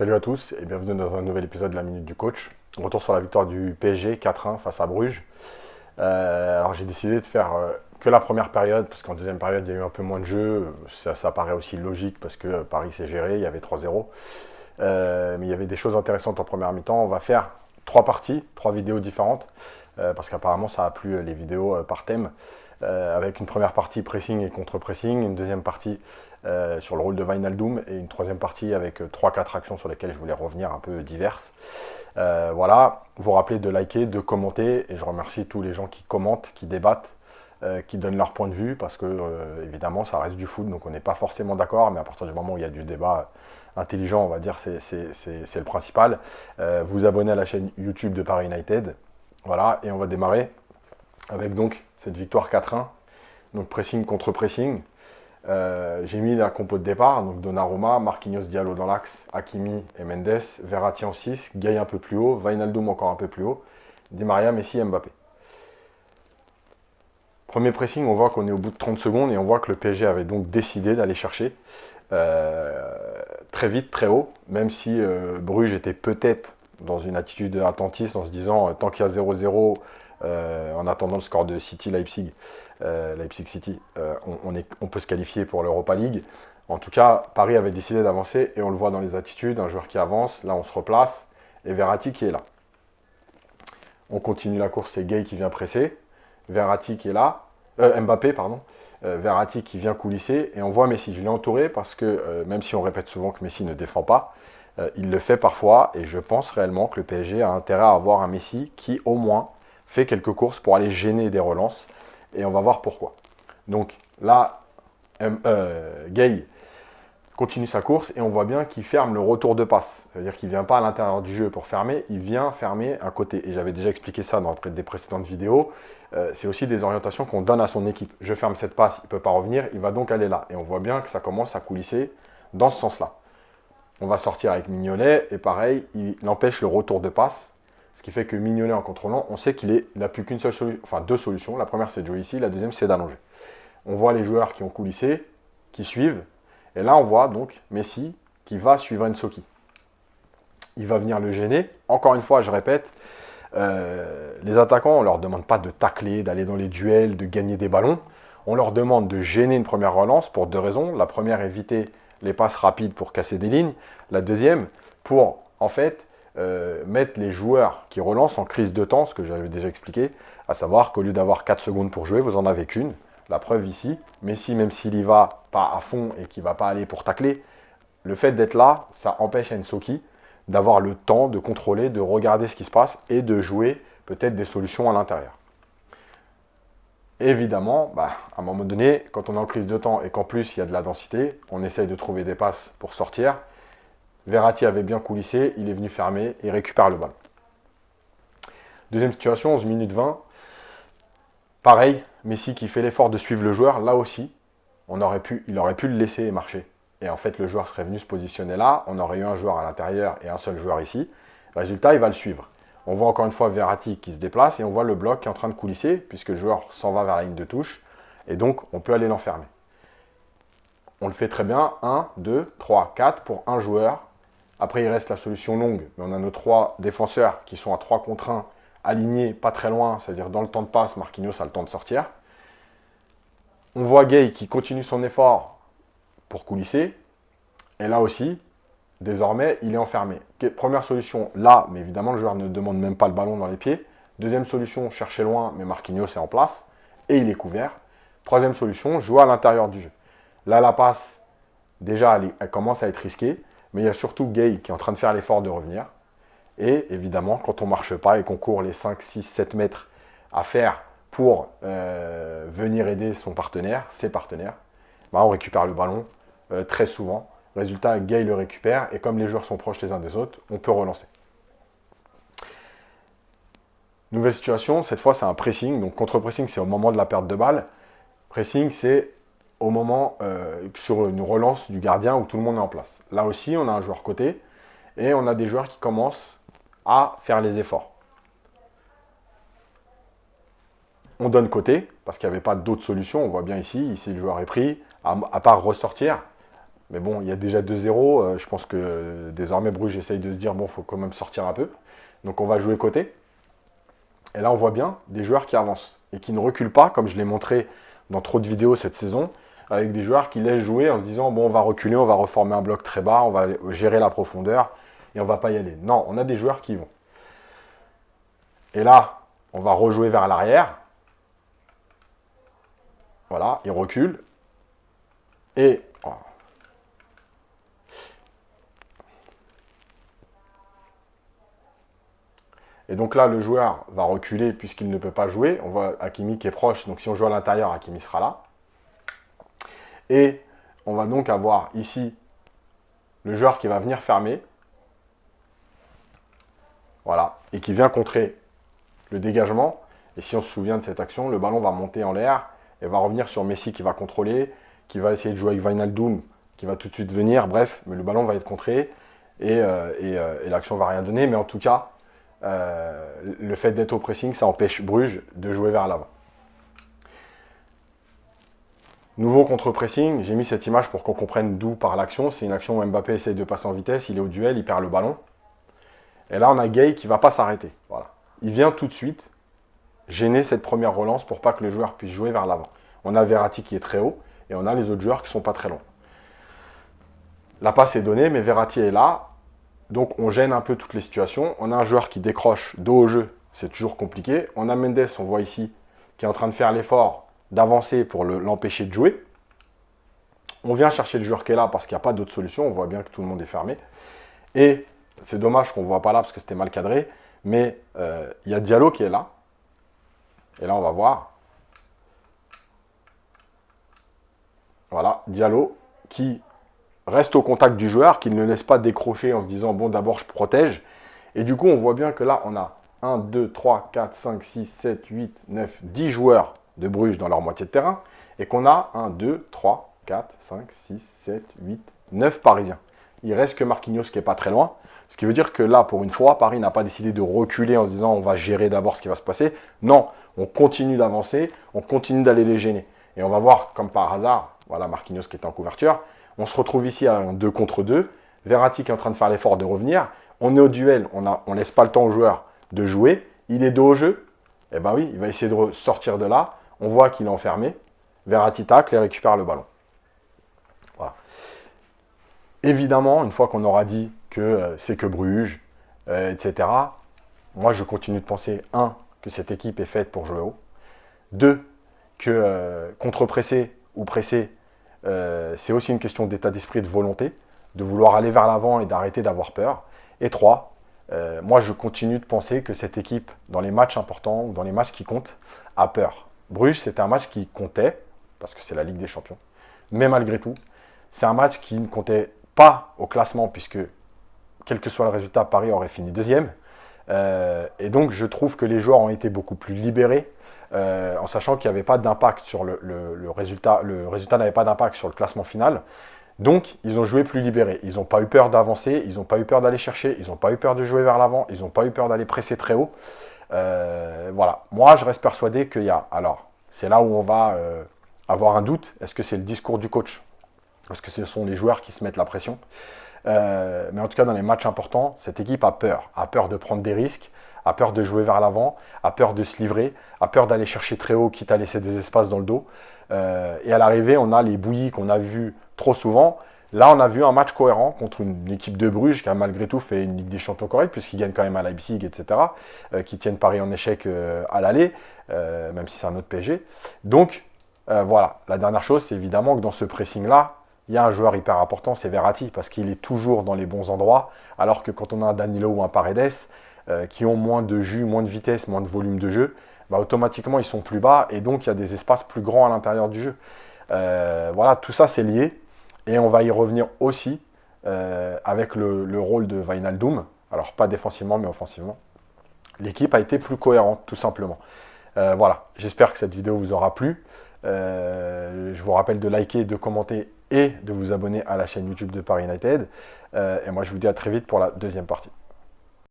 Salut à tous et bienvenue dans un nouvel épisode de la Minute du Coach. Retour sur la victoire du PSG 4-1 face à Bruges. Alors j'ai décidé de faire que la première période parce qu'en deuxième période il y a eu un peu moins de jeu. Ça paraît aussi logique parce que Paris s'est géré, il y avait 3-0. Mais il y avait des choses intéressantes en première mi-temps. On va faire 3 parties, 3 vidéos différentes parce qu'apparemment ça a plu les vidéos par thème. Avec une première partie pressing et contre-pressing, une deuxième partie sur le rôle de Wijnaldum et une troisième partie avec 3-4 actions sur lesquelles je voulais revenir un peu diverses. Voilà, vous rappelez de liker, de commenter et je remercie tous les gens qui commentent, qui débattent, qui donnent leur point de vue parce que évidemment ça reste du foot donc on n'est pas forcément d'accord mais à partir du moment où il y a du débat intelligent on va dire c'est le principal. Vous abonnez à la chaîne YouTube de Paris United. Voilà et on va démarrer avec donc cette victoire 4-1, donc pressing contre pressing. J'ai mis la compo de départ, donc Donnarumma, Marquinhos, Diallo dans l'axe, Hakimi et Mendes, Verratti en 6, Gay un peu plus haut, Wijnaldum encore un peu plus haut, Di Maria, Messi, Mbappé. Premier pressing, on voit qu'on est au bout de 30 secondes et on voit que le PSG avait donc décidé d'aller chercher très vite, très haut, même si Bruges était peut-être dans une attitude attentiste en se disant tant qu'il y a 0-0, en attendant le score de City-Leipzig, Leipzig City, on peut se qualifier pour l'Europa League. En tout cas, Paris avait décidé d'avancer et on le voit dans les attitudes, un joueur qui avance, là on se replace, et Verratti qui est là. On continue la course, c'est Gay qui vient presser, Verratti qui est là, Mbappé, pardon, Verratti qui vient coulisser, et on voit Messi. Je l'ai entouré parce que, même si on répète souvent que Messi ne défend pas, il le fait parfois, et je pense réellement que le PSG a intérêt à avoir un Messi qui, au moins, fait quelques courses pour aller gêner des relances, et on va voir pourquoi. Donc là, Gay continue sa course, et on voit bien qu'il ferme le retour de passe. C'est-à-dire qu'il ne vient pas à l'intérieur du jeu pour fermer, il vient fermer un côté. Et j'avais déjà expliqué ça dans des précédentes vidéos. C'est aussi des orientations qu'on donne à son équipe. Je ferme cette passe, il ne peut pas revenir, il va donc aller là. Et on voit bien que ça commence à coulisser dans ce sens-là. On va sortir avec Mignolet, et pareil, il empêche le retour de passe. Ce qui fait que Mignolet, en contrôlant, on sait qu'il n'a plus qu'une seule solution, enfin 2 solutions. La première, c'est de jouer ici, la deuxième, c'est d'allonger. On voit les joueurs qui ont coulissé, qui suivent. Et là, on voit donc Messi qui va suivre Nsoki. Il va venir le gêner. Encore une fois, je répète, les attaquants, on ne leur demande pas de tacler, d'aller dans les duels, de gagner des ballons. On leur demande de gêner une première relance pour 2 raisons. La première, éviter les passes rapides pour casser des lignes. La deuxième, pour, en fait, mettre les joueurs qui relancent en crise de temps, ce que j'avais déjà expliqué, à savoir qu'au lieu d'avoir 4 secondes pour jouer, vous en avez qu'une. La preuve ici, Messi, même s'il y va pas à fond et qu'il ne va pas aller pour tacler, le fait d'être là, ça empêche Nsoki d'avoir le temps de contrôler, de regarder ce qui se passe et de jouer peut-être des solutions à l'intérieur. Évidemment, à un moment donné, quand on est en crise de temps et qu'en plus il y a de la densité, on essaye de trouver des passes pour sortir. Verratti avait bien coulissé, il est venu fermer et récupère le ballon. Deuxième situation, 11 minutes 20. Pareil, Messi qui fait l'effort de suivre le joueur, là aussi, il aurait pu le laisser marcher. Et en fait, le joueur serait venu se positionner là, on aurait eu un joueur à l'intérieur et un seul joueur ici. Résultat, il va le suivre. On voit encore une fois Verratti qui se déplace et on voit le bloc qui est en train de coulisser, puisque le joueur s'en va vers la ligne de touche, et donc on peut aller l'enfermer. On le fait très bien, 1, 2, 3, 4 pour un joueur. Après, il reste la solution longue, mais on a nos 3 défenseurs qui sont à 3 contre 1, alignés pas très loin, c'est-à-dire dans le temps de passe, Marquinhos a le temps de sortir. On voit Gay qui continue son effort pour coulisser. Et là aussi, désormais, il est enfermé. Première solution, là, mais évidemment, le joueur ne demande même pas le ballon dans les pieds. Deuxième solution, chercher loin, mais Marquinhos est en place. Et il est couvert. Troisième solution, jouer à l'intérieur du jeu. Là, la passe, déjà, elle commence à être risquée. Mais il y a surtout Gay qui est en train de faire l'effort de revenir. Et évidemment, quand on ne marche pas et qu'on court les 5, 6, 7 mètres à faire pour venir aider son partenaire, ses partenaires, on récupère le ballon très souvent. Résultat, Gay le récupère et comme les joueurs sont proches les uns des autres, on peut relancer. Nouvelle situation, cette fois c'est un pressing. Donc contre-pressing, c'est au moment de la perte de balle. Pressing, c'est au moment sur une relance du gardien où tout le monde est en place. Là aussi, on a un joueur côté et on a des joueurs qui commencent à faire les efforts. On donne côté, parce qu'il n'y avait pas d'autre solution. On voit bien ici le joueur est pris, à part ressortir. Mais bon, il y a déjà 2-0. Je pense que désormais, Bruges essaye de se dire, bon, il faut quand même sortir un peu. Donc on va jouer côté. Et là, on voit bien des joueurs qui avancent et qui ne reculent pas, comme je l'ai montré dans trop de vidéos cette saison, avec des joueurs qui laissent jouer en se disant, bon, on va reculer, on va reformer un bloc très bas, on va gérer la profondeur et on ne va pas y aller. Non, on a des joueurs qui y vont. Et là, on va rejouer vers l'arrière. Voilà, il recule. Et donc là, le joueur va reculer puisqu'il ne peut pas jouer. On voit Hakimi qui est proche. Donc si on joue à l'intérieur, Hakimi sera là. Et on va donc avoir ici le joueur qui va venir fermer. Voilà. Et qui vient contrer le dégagement. Et si on se souvient de cette action, le ballon va monter en l'air et va revenir sur Messi qui va contrôler, qui va essayer de jouer avec Wijnaldum, qui va tout de suite venir. Bref, mais le ballon va être contré et l'action ne va rien donner. Mais en tout cas, le fait d'être au pressing, ça empêche Bruges de jouer vers l'avant. Nouveau contre-pressing, j'ai mis cette image pour qu'on comprenne d'où part l'action. C'est une action où Mbappé essaye de passer en vitesse, il est au duel, il perd le ballon. Et là, on a Gay qui ne va pas s'arrêter. Voilà. Il vient tout de suite gêner cette première relance pour pas que le joueur puisse jouer vers l'avant. On a Verratti qui est très haut et on a les autres joueurs qui ne sont pas très loin. La passe est donnée, mais Verratti est là. Donc on gêne un peu toutes les situations. On a un joueur qui décroche dos au jeu, c'est toujours compliqué. On a Mendes, on voit ici, qui est en train de faire l'effort d'avancer pour l'empêcher de jouer. On vient chercher le joueur qui est là parce qu'il n'y a pas d'autre solution. On voit bien que tout le monde est fermé. Et c'est dommage qu'on ne voit pas là parce que c'était mal cadré. Mais il y a Diallo qui est là. Et là, on va voir. Voilà, Diallo qui reste au contact du joueur, qui ne le laisse pas décrocher en se disant, bon, d'abord, je protège. Et du coup, on voit bien que là, on a 1, 2, 3, 4, 5, 6, 7, 8, 9, 10 joueurs de Bruges dans leur moitié de terrain. Et qu'on a 1, 2, 3, 4, 5, 6, 7, 8, 9 Parisiens. Il reste que Marquinhos qui n'est pas très loin. Ce qui veut dire que là, pour une fois, Paris n'a pas décidé de reculer en se disant, on va gérer d'abord ce qui va se passer. Non, on continue d'avancer, on continue d'aller les gêner. Et on va voir, comme par hasard, voilà Marquinhos qui est en couverture. On se retrouve ici à un 2 contre 2. Verratti qui est en train de faire l'effort de revenir. On est au duel, on ne laisse pas le temps au joueur de jouer. Il est dos au jeu. Eh bien oui, il va essayer de sortir de là. On voit qu'il est enfermé. Verratti tacle et récupère le ballon. Voilà. Évidemment, une fois qu'on aura dit que c'est que Bruges, etc., moi je continue de penser, 1, que cette équipe est faite pour jouer haut. 2, que contre-presser ou presser, c'est aussi une question d'état d'esprit et de volonté, de vouloir aller vers l'avant et d'arrêter d'avoir peur. Et 3, moi je continue de penser que cette équipe, dans les matchs importants ou dans les matchs qui comptent, a peur. Bruges, c'était un match qui comptait, parce que c'est la Ligue des Champions, mais malgré tout, c'est un match qui ne comptait pas au classement, puisque quel que soit le résultat, Paris aurait fini deuxième. Et donc je trouve que les joueurs ont été beaucoup plus libérés, en sachant qu'il n'y avait pas d'impact sur le résultat. Le résultat n'avait pas d'impact sur le classement final. Donc, ils ont joué plus libérés. Ils n'ont pas eu peur d'avancer, ils n'ont pas eu peur d'aller chercher, ils n'ont pas eu peur de jouer vers l'avant, ils n'ont pas eu peur d'aller presser très haut. Voilà. Moi, je reste persuadé qu'il y a... Alors, c'est là où on va avoir un doute. Est-ce que c'est le discours du coach? Est-ce que ce sont les joueurs qui se mettent la pression? Mais en tout cas, dans les matchs importants, cette équipe a peur de prendre des risques, a peur de jouer vers l'avant, a peur de se livrer, a peur d'aller chercher très haut, quitte à laisser des espaces dans le dos. Et à l'arrivée, on a les bouillies qu'on a vues trop souvent. Là, on a vu un match cohérent contre une équipe de Bruges qui a malgré tout fait une Ligue des Champions correcte, puisqu'ils gagnent quand même à Leipzig, etc., qui tiennent Paris en échec à l'aller, même si c'est un autre PSG. Donc, voilà. La dernière chose, c'est évidemment que dans ce pressing-là, il y a un joueur hyper important, c'est Verratti, parce qu'il est toujours dans les bons endroits, alors que quand on a un Danilo ou un Paredes, qui ont moins de jus, moins de vitesse, moins de volume de jeu, bah, automatiquement ils sont plus bas, et donc il y a des espaces plus grands à l'intérieur du jeu. Voilà, tout ça c'est lié, et on va y revenir aussi avec le rôle de Wijnaldum, alors pas défensivement mais offensivement. L'équipe a été plus cohérente, tout simplement. Voilà, j'espère que cette vidéo vous aura plu. Je vous rappelle de liker, de commenter et de vous abonner à la chaîne YouTube de Paris United. Et moi, je vous dis à très vite pour la deuxième partie.